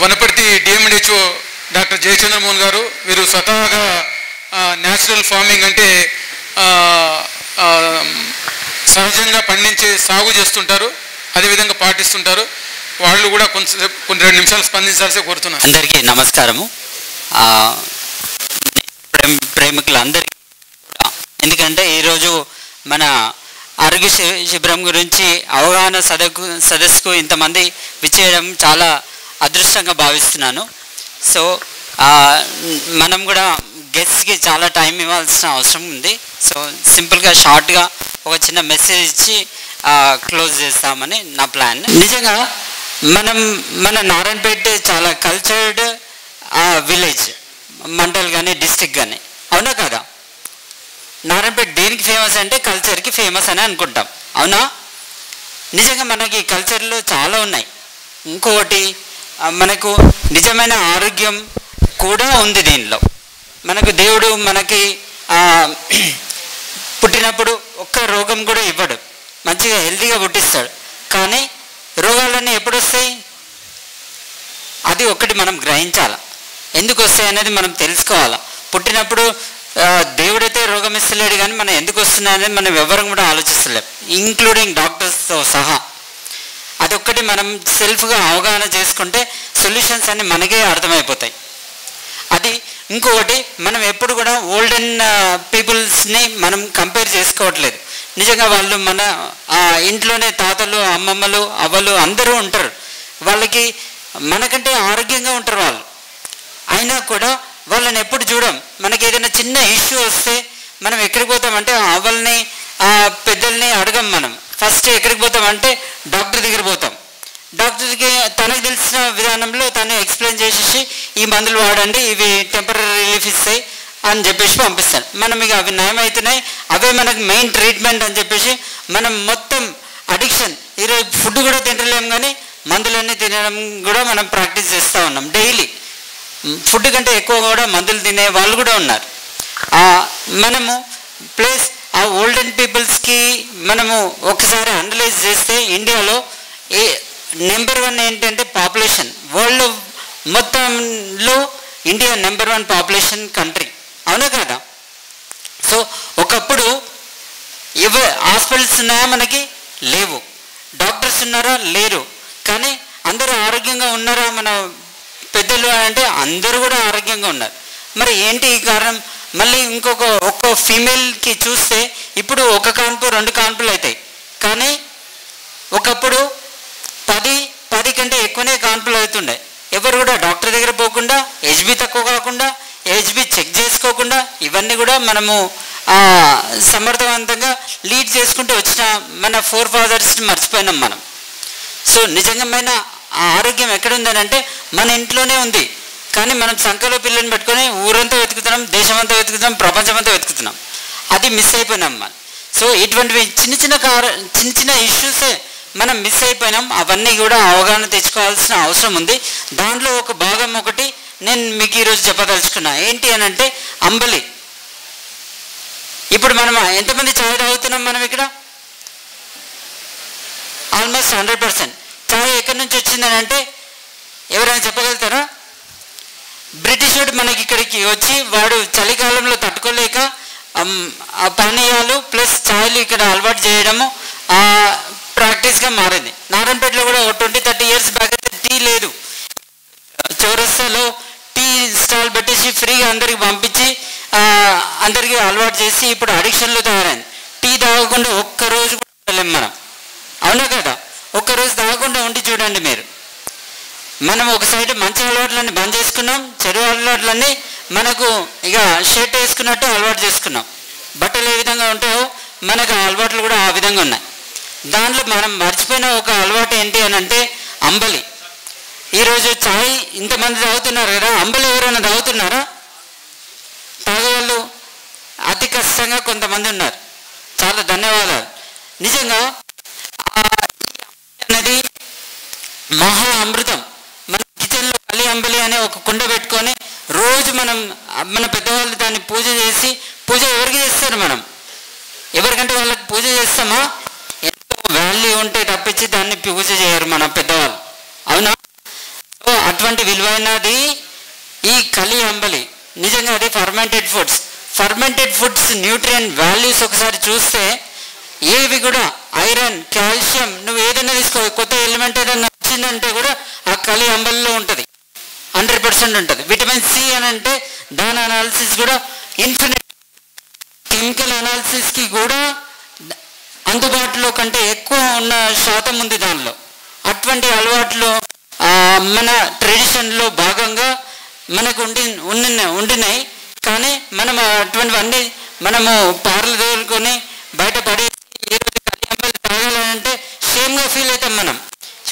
Wanaparthy DMDHO doctor జయచంద్రమోహన్ గారు. వీరు స్వతహాగా న్యాచురల్ ఫార్మింగ్ అంటే సహజంగా పండించే సాగు చేస్తుంటారు, అదేవిధంగా పాటిస్తుంటారు. వాళ్ళు కూడా కొన్ని 2 నిమిషాలు స్పందించాల్సి కోరుతున్నారు. అందరికీ నమస్కారము. ప్రేమికులందరికీ ఎందుకంటే ఈరోజు మన ఆరోగ్య శిబిరం గురించి అవగాహన సదస్సుకు ఇంతమంది విచ్చేయడం చాలా అదృష్టంగా భావిస్తున్నాను. సో మనం కూడా గెస్ట్కి చాలా టైం ఇవ్వాల్సిన అవసరం ఉంది. సో సింపుల్గా షార్ట్గా ఒక చిన్న మెసేజ్ ఇచ్చి క్లోజ్ చేస్తామని నా ప్లాన్. నిజంగా మన నారాయణపేట చాలా కల్చర్డ్ విలేజ్, మండల్ కానీ డిస్ట్రిక్ట్ కానీ, అవునా కదా? నారాయణపేట దేనికి ఫేమస్ అంటే కల్చర్కి ఫేమస్ అని అనుకుంటాం, అవునా? నిజంగా మనకి కల్చర్లో చాలా ఉన్నాయి. ఇంకొకటి మనకు నిజమైన ఆరోగ్యం కూడా ఉంది దీనిలో. మనకు దేవుడు మనకి పుట్టినప్పుడు ఒక్క రోగం కూడా ఇవ్వడు, మంచిగా హెల్తీగా పుట్టిస్తాడు. కానీ రోగాలన్నీ ఎప్పుడు వస్తాయి? అది ఒక్కటి మనం గ్రహించాలి. ఎందుకు వస్తాయి అనేది మనం తెలుసుకోవాలి. పుట్టినప్పుడు దేవుడైతే రోగం ఇస్తలేడు, కానీ మనం ఎందుకు వస్తున్నాయనేది మనం ఎవరు కూడా ఆలోచిస్తలేం, ఇంక్లూడింగ్ డాక్టర్స్తో సహా. అదొక్కటి మనం సెల్ఫ్గా అవగాహన చేసుకుంటే సొల్యూషన్స్ అన్నీ మనకే అర్థమైపోతాయి. అది ఇంకొకటి, మనం ఎప్పుడు కూడా ఓల్డెన్ పీపుల్స్ని మనం కంపేర్ చేసుకోవట్లేదు. నిజంగా వాళ్ళు మన ఇంట్లోనే తాతలు, అమ్మమ్మలు, అవ్వలు అందరూ ఉంటారు. వాళ్ళకి మనకంటే ఆరోగ్యంగా ఉంటారు వాళ్ళు. అయినా కూడా వాళ్ళని ఎప్పుడు చూడం. మనకి ఏదైనా చిన్న ఇష్యూ వస్తే మనం ఎక్కడికి పోతామంటే అవ్వల్ని, పెద్దల్ని అడగం. మనం ఫస్ట్ ఎక్కడికి పోతామంటే డాక్టర్ దగ్గర పోతాం. డాక్టర్కి తనకు తెలిసిన విధానంలో తను ఎక్స్ప్లెయిన్ చేసేసి ఈ మందులు వాడండి, ఇవి టెంపరీ రిలీఫ్ ఇస్తాయి అని చెప్పేసి పంపిస్తాను. మనం ఇక అవి నయమవుతున్నాయి, అవే మనకు మెయిన్ ట్రీట్మెంట్ అని చెప్పేసి మనం మొత్తం అడిక్షన్. ఈరోజు ఫుడ్ కూడా తింటలేము, కానీ మందులన్నీ తినడం కూడా మనం ప్రాక్టీస్ చేస్తూ ఉన్నాం. డైలీ ఫుడ్ కంటే ఎక్కువ కూడా మందులు తినే వాళ్ళు కూడా ఉన్నారు. మనము ప్లస్ ఆ ఓల్డెన్ పీపుల్స్కి మనము ఒకసారి అనలైజ్ చేస్తే ఇండియాలో నెంబర్ 1 ఏంటంటే పాపులేషన్. వరల్డ్ మొత్తంలో ఇండియా నెంబర్ 1 పాపులేషన్ కంట్రీ, అవునా కదా? సో ఒకప్పుడు హాస్పిటల్స్ ఉన్నాయా? మనకి లేవు. డాక్టర్స్ ఉన్నారా? లేరు. కానీ అందరూ ఆరోగ్యంగా ఉన్నారా మన పెద్దలు అంటే? అందరూ కూడా ఆరోగ్యంగా ఉన్నారు. మరి ఏంటి ఈ కారణం? మళ్ళీ ఒక్క ఫీమేల్కి చూస్తే ఇప్పుడు 1 కాన్పు 2 కాన్పులు అవుతాయి. కానీ ఒకప్పుడు 10 కంటే ఎక్కువనే కాన్పులు అవుతుండే. ఎవరు కూడా డాక్టర్ దగ్గర పోకుండా, హెచ్బి తక్కువ కాకుండా, హెచ్బి చెక్ చేసుకోకుండా, ఇవన్నీ కూడా మనము సమర్థవంతంగా లీడ్ చేసుకుంటూ వచ్చిన మన ఫోర్ ఫాదర్స్ని మర్చిపోయినాం మనం. సో నిజంగా ఆరోగ్యం ఎక్కడుందని అంటే మన ఇంట్లోనే ఉంది. కానీ మనం సంఖ్యలో పిల్లల్ని పెట్టుకొని ఊరంతా వెతుకుతున్నాం, దేశమంతా వెతుకుతున్నాం, ప్రపంచమంతా వెతుకుతున్నాం. అది మిస్ అయిపోయినాం మనం. సో ఇటువంటివి చిన్న చిన్న ఇష్యూసే మనం మిస్ అయిపోయినాం. అవన్నీ కూడా అవగాహన తెచ్చుకోవాల్సిన అవసరం ఉంది. దాంట్లో ఒక భాగం ఒకటి నేను మీకు ఈరోజు చెప్పదలుచుకున్నా. ఏంటి అని అంటే అంబలి. ఇప్పుడు మనం ఎంతమంది చాయ్ తాగుతున్నాం? మనం ఇక్కడ ఆల్మోస్ట్ 100%. చాయ్ ఎక్కడి నుంచి వచ్చిందని అంటే ఎవరైనా చెప్పగలుగుతారా? బ్రిటిష్ వాడు మనకి ఇక్కడికి వచ్చి వాడు చలికాలంలో తట్టుకోలేక పానీయాలు ప్లస్ ఛాయ్లు ఇక్కడ అలవాటు చేయడము ప్రాక్టీస్గా మారింది. నారాయణపేటలో కూడా 20-30 ఇయర్స్ బ్యాక్ అయితే టీ లేదు. చౌరస్తాలో టీ స్టాల్ పెట్టేసి ఫ్రీగా అందరికి పంపించి అందరికీ అలవాటు చేసి ఇప్పుడు అడిక్షన్లో తయారైంది. టీ తాగకుండా ఒక్కరోజు కూడా ఉండలేము మనం, అవునా కదా? ఒక్కరోజు తాగకుండా ఉండి చూడండి మీరు. మనం ఒక సైడ్ మంచి అలవాట్లన్నీ బంద్ చేసుకున్నాం, చెడు అలవాట్లన్నీ మనకు ఇక షర్ట్ వేసుకున్నట్టు అలవాటు చేసుకున్నాం. బట్టలు ఏ విధంగా ఉంటాయో మనకు అలవాట్లు కూడా ఆ విధంగా ఉన్నాయి. దాంట్లో మనం మర్చిపోయిన ఒక అలవాటు ఏంటి అని అంటే అంబలి. ఈరోజు చాయ్ ఇంతమంది తాగుతున్నారు కదా, అంబలి ఎవరైనా తాగుతున్నారా? తాగేవాళ్ళు అతి కష్టంగా కొంతమంది ఉన్నారు. చాలా ధన్యవాదాలు. నిజంగా అనేది మహా అమృతం. మన కిచెన్లో అలి అంబలి అనే ఒక కుండ పెట్టుకొని రోజు మన పెద్దవాళ్ళు దాన్ని పూజ చేసి, పూజ ఎవరికి చేస్తారు? మనం ఎవరికంటే వాళ్ళకి పూజ చేస్తామా? ఎంతో వాల్యూ ఉంటే తప్పించి దాన్ని పూజ చేయరు మన పెద్దవాళ్ళు, అవునా? సో అటువంటి విలువైనది ఈ కలి అంబలి. నిజంగా అది ఫర్మెంటెడ్ ఫుడ్స్ న్యూట్రియన్ వాల్యూస్ ఒకసారి చూస్తే ఏవి కూడా ఐరన్, కాల్షియం, నువ్వు ఏదైనా తీసుకో, కొత్త ఎలిమెంట్ ఏదైనా వచ్చిందంటే కూడా ఆ కలి అంబలిలో ఉంటుంది, 100% ఉంటుంది. విటమిన్ సి అని అంటే దాని అనాలిసిస్ కూడా ఇన్ఫినిట్, కెమికల్ అనాలిసిస్కి కూడా అందుబాటులో కంటే ఎక్కువ ఉన్న శాతం ఉంది దానిలో. అటువంటి అలవాట్లు మన ట్రెడిషన్లో భాగంగా మనకు ఉండినాయి. కానీ మనం అటువంటివన్నీ మనము పార్లు తోలుకొని బయట పడేసి ఈరోజు కలి అంబలి తాగాలంటే షేమ్గా ఫీల్ అవుతాం మనం.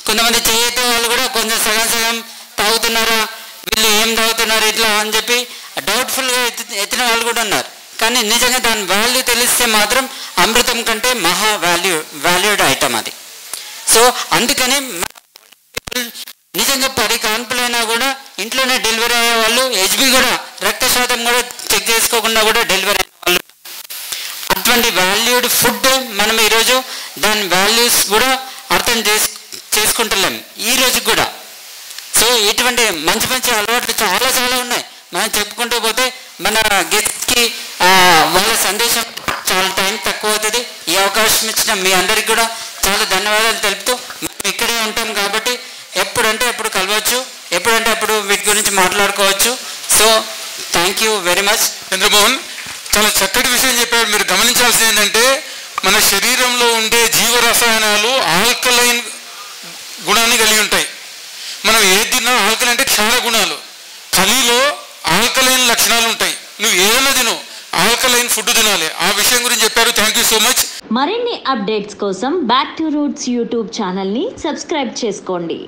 కొంతమంది చేయతే వాళ్ళు కూడా కొంచెం సగం తాగుతున్నారా, వీళ్ళు ఏం తాగుతున్నారు ఇట్లా అని చెప్పి డౌట్ఫుల్గా ఎత్తిన వాళ్ళు కూడా ఉన్నారు. కానీ నిజంగా దాని వాల్యూ తెలిస్తే మాత్రం అమృతం కంటే మహా వాల్యూడ్ ఐటమ్ అది. సో అందుకని నిజంగా 10 కాన్పులైనా కూడా ఇంట్లోనే డెలివరీ అయ్యే వాళ్ళు, హెచ్బి కూడా రక్త శాతం కూడా చెక్ చేసుకోకుండా కూడా డెలివరీ అయిన వాళ్ళు. అటువంటి వాల్యూడ్ ఫుడ్ మనం ఈరోజు దాని వాల్యూస్ కూడా అర్థం చేసుకుంటలేము ఈ రోజు కూడా. సో ఇటువంటి మంచి అలవాట్లు చాలా ఉన్నాయి. మనం చెప్పుకుంటూ పోతే మన గెస్ట్కి వాళ్ళ సందేశం చాలా టైం తక్కువ అవుతుంది. ఈ అవకాశం ఇచ్చిన మీ అందరికి కూడా చాలా ధన్యవాదాలు తెలుపుతూ, మనం ఇక్కడే ఉంటాం కాబట్టి ఎప్పుడంటే అప్పుడు కలవచ్చు, ఎప్పుడంటే అప్పుడు వీటి గురించి మాట్లాడుకోవచ్చు. So thank you very much. Chandramohan చాలా చక్కటి విషయం చెప్పారు. మీరు గమనించాల్సింది ఏంటంటే మన శరీరంలో ఉండే జీవరసాయనాలు ఆల్కలైన్ గుణాన్ని కలిగి ఉంటాయి. మనం ఏది తిన్నా ఆల్కలైన్ అంటే క్షార గుణాలు, కలిలో ఆల్కలైన్ లక్షణాలు ఉంటాయి. నువ్వు ఏదైనా తిను, ఆల్కలైన్ ఫుడ్ తినాలి. ఆ విషయం గురించి చెప్పారు. Thank you so much. మరిన్ని అప్డేట్స్ కోసం బ్యాక్ టు రూట్స్ యూట్యూబ్ ఛానల్ని సబ్స్క్రైబ్ చేసుకోండి.